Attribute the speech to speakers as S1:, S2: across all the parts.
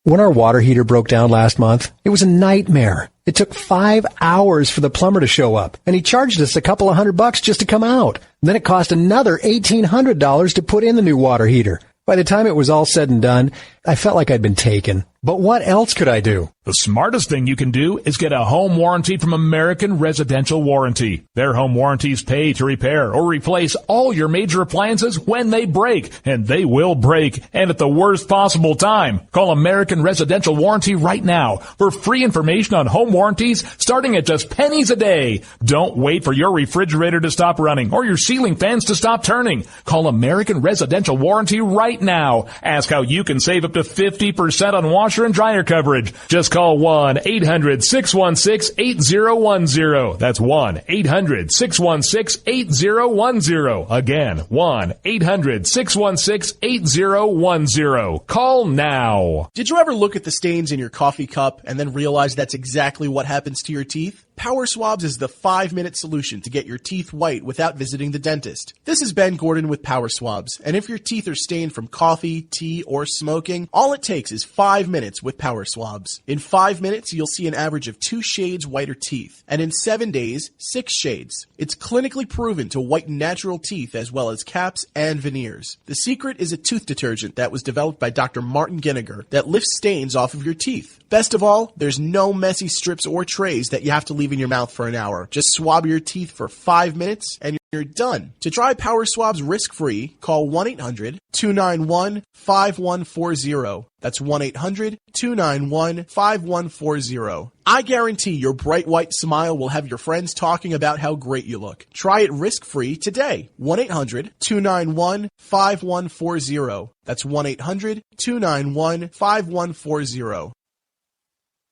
S1: When our water heater broke down last month, it was a nightmare. It took 5 hours for the plumber to show up, and he charged us a couple of $100 just to come out. And then it cost another $1,800 to put in the new water heater. By the time it was all said and done, I felt like I'd been taken. But what else could I do?
S2: The smartest thing you can do is get a home warranty from American Residential Warranty. Their home warranties pay to repair or replace all your major appliances when they break, and they will break, and at the worst possible time. Call American Residential Warranty right now for free information on home warranties starting at just pennies a day. Don't wait for your refrigerator to stop running or your ceiling fans to stop turning. Call American Residential Warranty right now. Ask how you can save up to 50% on washer and dryer coverage. Just call 1-800-616-8010. That's 1-800-616-8010. Again, 1-800-616-8010. Call now.
S3: Did you ever look at the stains in your coffee cup and then realize that's exactly what happens to your teeth? Power Swabs is the 5-minute solution to get your teeth white without visiting the dentist. This is Ben Gordon with Power Swabs, and if your teeth are stained from coffee, tea, or smoking, all it takes is 5 minutes with Power Swabs. In 5 minutes, you'll see an average of 2 shades whiter teeth, and in 7 days, 6 shades. It's clinically proven to whiten natural teeth as well as caps and veneers. The secret is a tooth detergent that was developed by Dr. Martin Ginniger that lifts stains off of your teeth. Best of all, there's no messy strips or trays that you have to leave in your mouth for an hour. Just swab your teeth for 5 minutes and you're done. To try Power Swabs risk-free, call 1-800-291-5140. That's 1-800-291-5140. I guarantee your bright white smile will have your friends talking about how great you look. Try it risk-free today. 1-800-291-5140. That's 1-800-291-5140.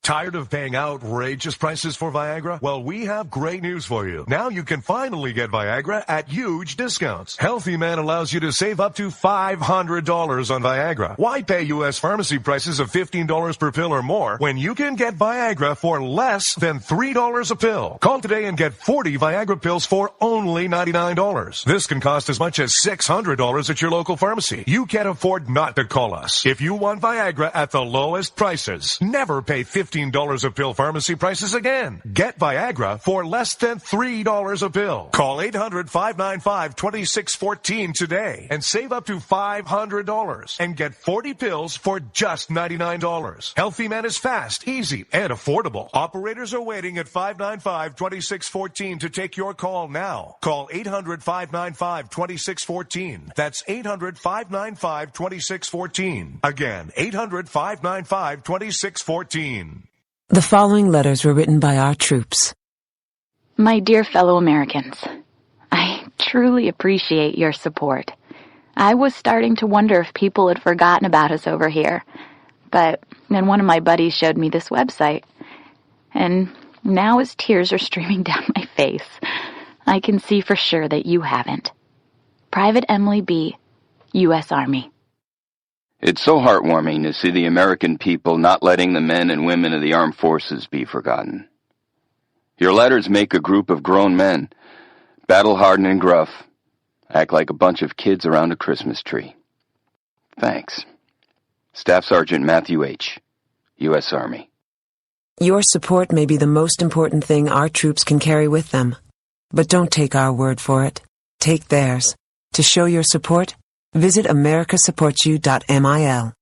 S4: Tired of paying outrageous prices for Viagra? Well, we have great news for you. Now you can finally get Viagra at huge discounts. Healthy Man allows you to save up to $500 on Viagra. Why pay U.S. pharmacy prices of $15 per pill or more when you can get Viagra for less than $3 a pill? Call today and get 40 Viagra pills for only $99. This can cost as much as $600 at your local pharmacy. You can't afford not to call us. If you want Viagra at the lowest prices, never pay $15 a pill pharmacy prices again. Get Viagra for less than $3 a pill. Call 800-595-2614 today and save up to $500 and get 40 pills for just $99. Healthy Man is fast, easy, and affordable. Operators are waiting at 595-2614 to take your call now. Call 800-595-2614. That's 800-595-2614. Again, 800-595-2614.
S5: The following letters were written by our troops.
S6: My dear fellow Americans, I truly appreciate your support. I was starting to wonder if people had forgotten about us over here, but then one of my buddies showed me this website, and now as tears are streaming down my face, I can see for sure that you haven't. Private Emily B., U.S. Army.
S7: It's so heartwarming to see the American people not letting the men and women of the armed forces be forgotten. Your letters make a group of grown men, battle-hardened and gruff, act like a bunch of kids around a Christmas tree. Thanks. Staff Sergeant Matthew H., U.S. Army.
S5: Your support may be the most important thing our troops can carry with them. But don't take our word for it. Take theirs. To show your support, visit americasupportsyou.mil.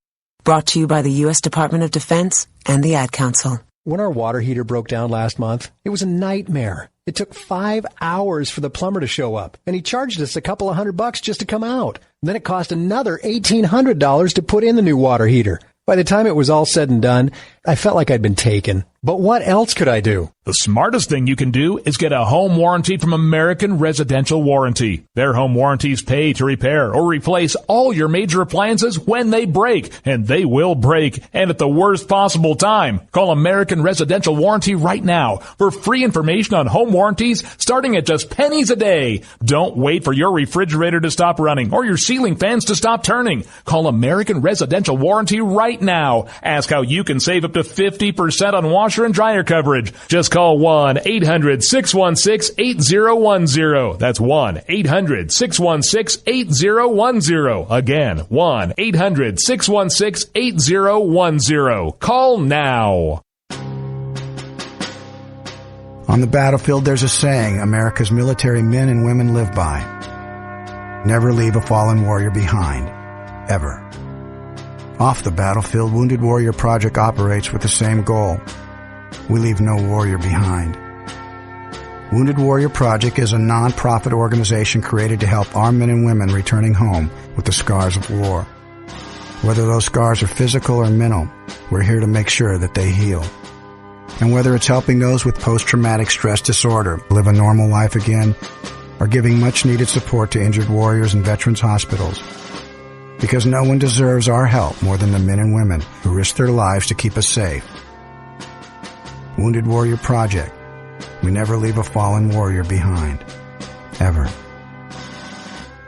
S5: Brought to you by the U.S. Department of Defense and the Ad Council.
S1: When our water heater broke down last month, it was a nightmare. It took 5 hours for the plumber to show up, and he charged us a couple of $100 just to come out. And then it cost another $1,800 to put in the new water heater. By the time it was all said and done, I felt like I'd been taken. But what else could I do?
S2: The smartest thing you can do is get a home warranty from American Residential Warranty. Their home warranties pay to repair or replace all your major appliances when they break, and they will break, and at the worst possible time. Call American Residential Warranty right now for free information on home warranties starting at just pennies a day. Don't wait for your refrigerator to stop running or your ceiling fans to stop turning. Call American Residential Warranty right now. Ask how you can save up up to 50% on washer and dryer coverage. Just call 1-800-616-8010. That's 1-800-616-8010. Again, 1-800-616-8010. Call now.
S8: On the battlefield, there's a saying America's military men and women live by. Never leave a fallen warrior behind. Ever. Off the battlefield, Wounded Warrior Project operates with the same goal. We leave no warrior behind. Wounded Warrior Project is a non-profit organization created to help our men and women returning home with the scars of war. Whether those scars are physical or mental, we're here to make sure that they heal. And whether it's helping those with post-traumatic stress disorder live a normal life again, or giving much-needed support to injured warriors in veterans' hospitals. Because no one deserves our help more than the men and women who risk their lives to keep us safe. Wounded Warrior Project. We never leave a fallen warrior behind. Ever.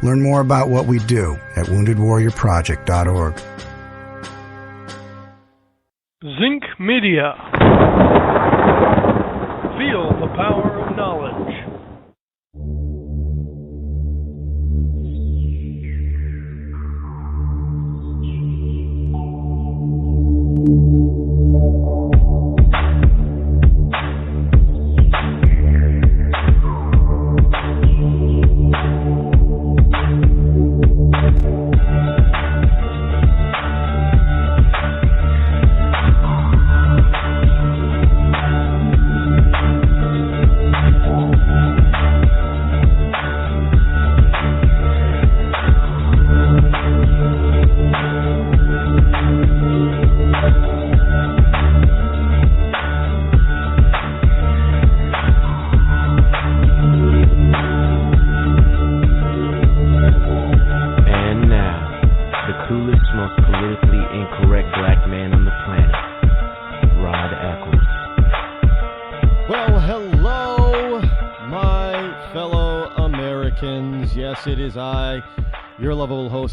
S8: Learn more about what we do at woundedwarriorproject.org.
S9: Zinc Media. Feel the power of knowledge.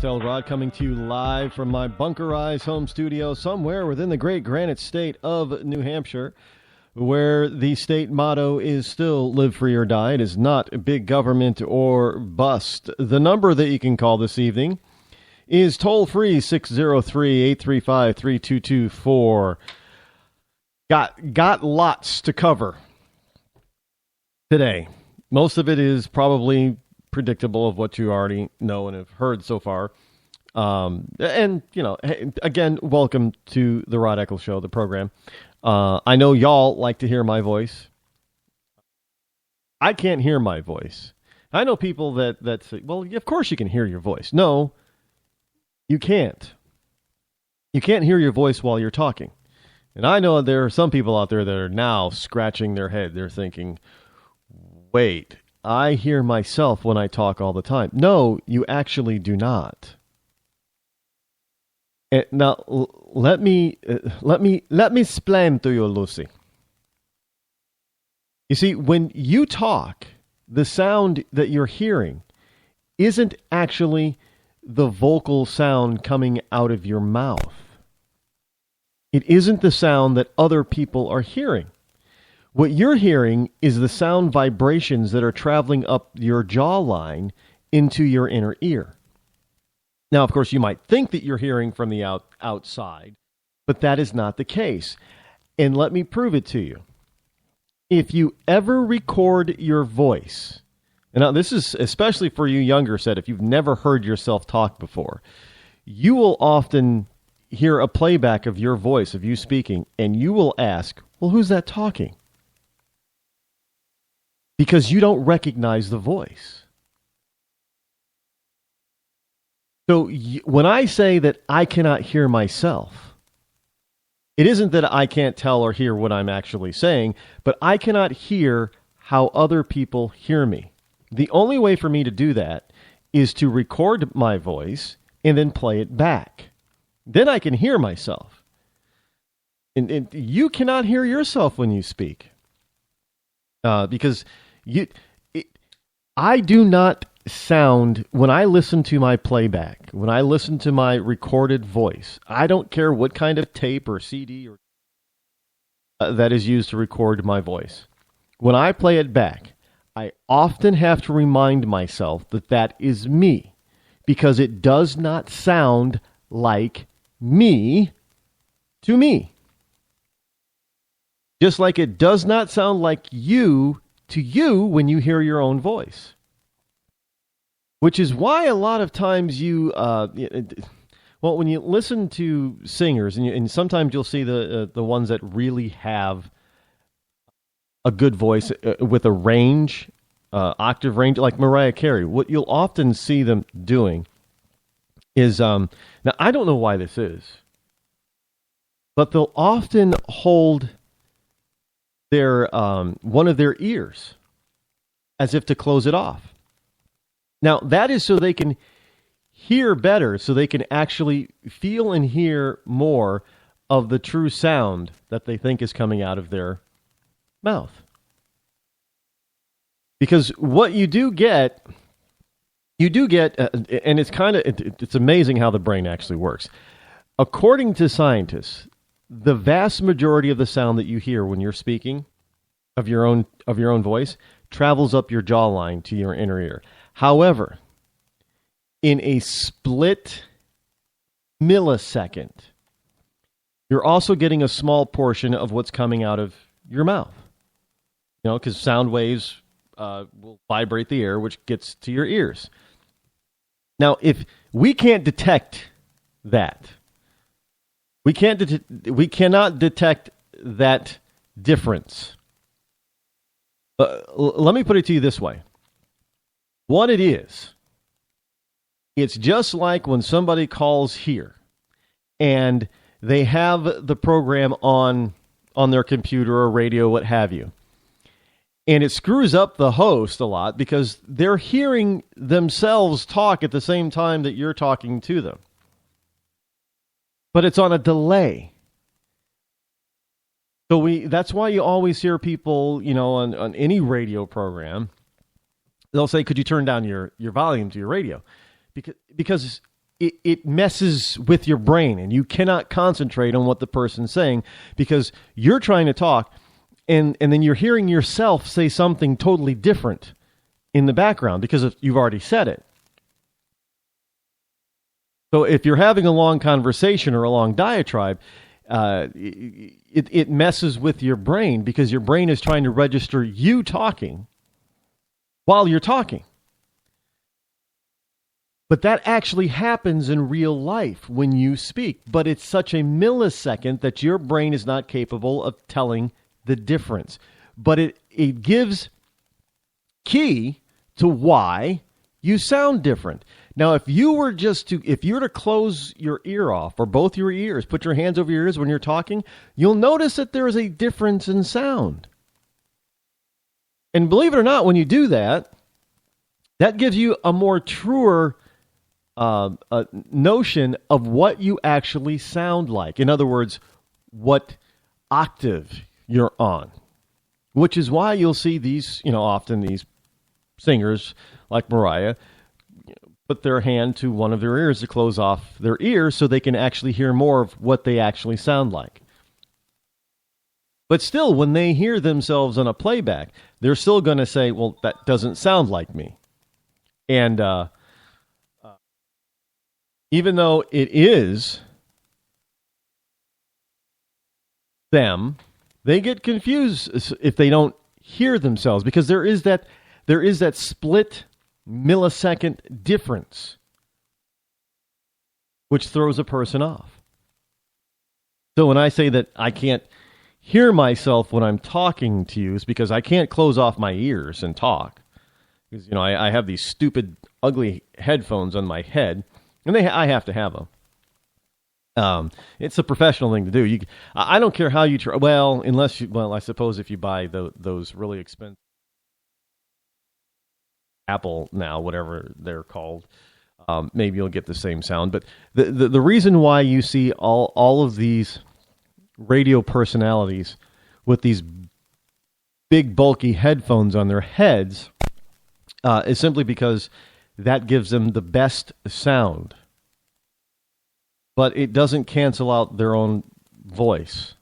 S9: Rod, coming to you live from my bunkerized home studio somewhere within the great granite state of New Hampshire, where the state motto is still live free or die. It is not big government or bust. The number that you can call this evening is toll-free 603-835-3224. Got lots to cover today. Most of it is probably predictable of what you already know and have heard so far. And, you know, again, welcome to the Rod Eccles Show, the program. I know y'all like to hear my voice. I can't hear my voice. I know people that say, well, of course you can hear your voice. No, you can't. You can't hear your voice while you're talking. And I know there are some people out there that are now scratching their head. They're thinking, wait, I hear myself when I talk all the time. No, you actually do not. Now, let me explain to you, Lucy. You see, when you talk, the sound that you're hearing isn't actually the vocal sound coming out of your mouth. It isn't the sound that other people are hearing. What you're hearing is the sound vibrations that are traveling up your jawline into your inner ear. Now, of course, you might think that you're hearing from the outside, but that is not the case. And let me prove it to you. If you ever record your voice, and now this is especially for you younger set, if you've never heard yourself talk before, you will often hear a playback of your voice, of you speaking, and you will ask, well, who's that talking? Because you don't recognize the voice. So when I say that I cannot hear myself, it isn't that I can't tell or hear what I'm actually saying, but I cannot hear how other people hear me. The only way for me to do that is to record my voice and then play it back. Then I can hear myself. And you cannot hear yourself when you speak. Because I do not sound, when I listen to my playback, when I listen to my recorded voice, I don't care what kind of tape or CD or that is used to record my voice. When I play it back, I often have to remind myself that that is me, because it does not sound like me to me. Just like it does not sound like you to you when you hear your own voice. Which is why a lot of times when you listen to singers, and sometimes you'll see the ones that really have a good voice with a range, octave range, like Mariah Carey, what you'll often see them doing is, now I don't know why this is, but they'll often hold their one of their ears as if to close it off. Now, that is so they can hear better, so they can actually feel and hear more of the true sound that they think is coming out of their mouth. Because what you do get, and it's amazing how the brain actually works. According to scientists, the vast majority of the sound that you hear when you're speaking of your own voice travels up your jawline to your inner ear. However, in a split millisecond, you're also getting a small portion of what's coming out of your mouth. You know, because sound waves will vibrate the air, which gets to your ears. Now, if we can't detect that, we cannot detect that difference. Let me put it to you this way. What it is, it's just like when somebody calls here and they have the program on their computer or radio, what have you. And it screws up the host a lot because they're hearing themselves talk at the same time that you're talking to them. But it's on a delay. So that's why you always hear people, you know, on any radio program, they'll say, could you turn down your volume to your radio? Because it messes with your brain and you cannot concentrate on what the person's saying because you're trying to talk and then you're hearing yourself say something totally different in the background because you've already said it. So if you're having a long conversation or a long diatribe, it messes with your brain because your brain is trying to register you talking while you're talking. But that actually happens in real life when you speak. But it's such a millisecond that your brain is not capable of telling the difference. But it gives key to why you sound different. Now, if you were to close your ear off or both your ears, put your hands over your ears when you're talking, you'll notice that there is a difference in sound. And believe it or not, when you do that, that gives you a more truer notion of what you actually sound like. In other words, what octave you're on. Which is why you'll see these, often these singers like Mariah put their hand to one of their ears to close off their ears so they can actually hear more of what they actually sound like. But still, when they hear themselves on a playback, they're still going to say, well, that doesn't sound like me. And even though it is them, they get confused if they don't hear themselves because there is that split millisecond difference which throws a person off. So when I say that I can't hear myself when I'm talking to you, it's because I can't close off my ears and talk. Because I have these stupid, ugly headphones on my head, and I have to have them. It's a professional thing to do. I don't care how you try. Well, I suppose if you buy those really expensive Apple now, whatever they're called, maybe you'll get the same sound. But the reason why you see all of these radio personalities with these big bulky headphones on their heads is simply because that gives them the best sound. But it doesn't cancel out their own voice.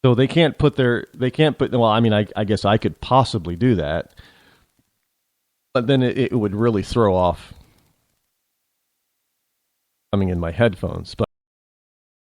S9: So they can't put, well, I mean, I guess I could possibly do that, but then it would really throw off coming in my headphones. But